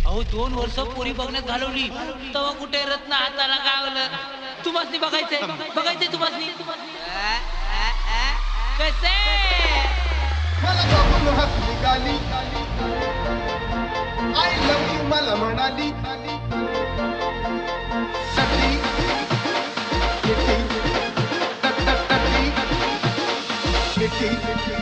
अहो 2 वर्ष पोरी बघण्यात घालवली तेव्हा कुठे रत्न हाताला गावलं. तुम्हासनी बघायचंय तुम्हासनी कसे मला बघून हसली गाली आय लव्ह यू मला म्हणाली टटी मिठी टटी मिठी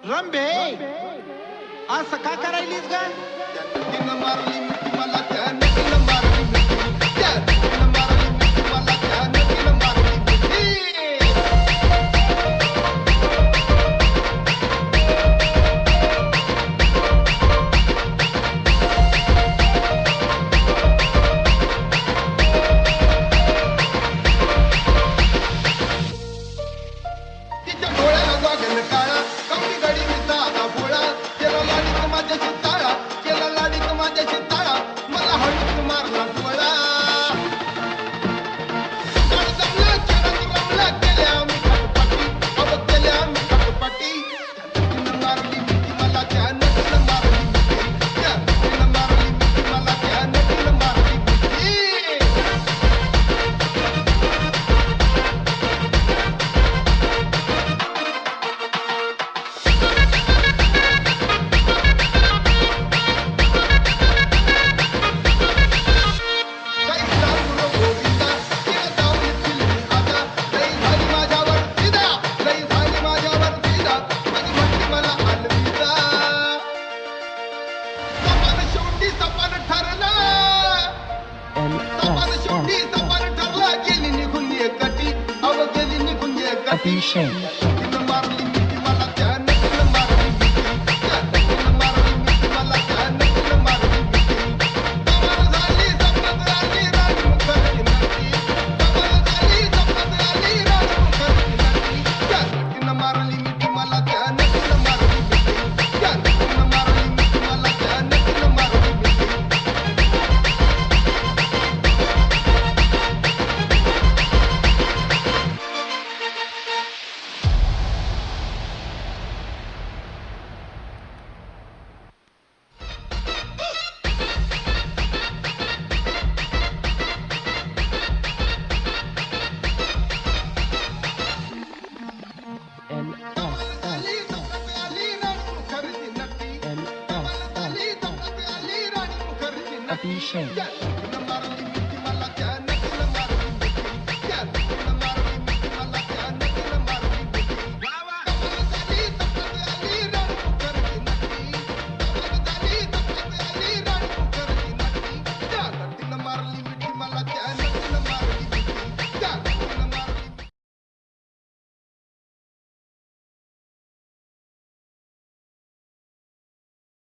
रंभे असं का करायलीस ग तिनं मारली मिठी मला त्यानं तिनं मारली मिठी तिनं मारली मिठी मला त्यानं तिनं मारली मिठी तिच्या डोळ्याला वागण काळा कमी गडी मिसा आता भोळा केला लाडीक माझ्या चिताळा केला लाडीक माझ्या चिताळा मला हळूच मारला डोळा जमला खेळत रमला केल्या आम्ही खटपटी अब केल्या आम्ही खटपटी तिनं मारली मिठी मला त्यानं तिनं मारली मिठी तिनं मारली मिठी मला त्यानं तिनं मारली मिठी तिनं मारली मिठी मला त्यानं तिनं मारली मिठी तिनं मारली मिठी मला त्यानं तिनं मारली मिठी कमाल झाली सपनात आली राणी मुखर्जी नटी कमाल झाली सपनात आली राणी मुखर्जी नटी तिनं मारली मिठी मला त्यानं तिनं मारली मिठी तिनं मारली मिठी मला त्यानं तिनं मारली मिठी Shame.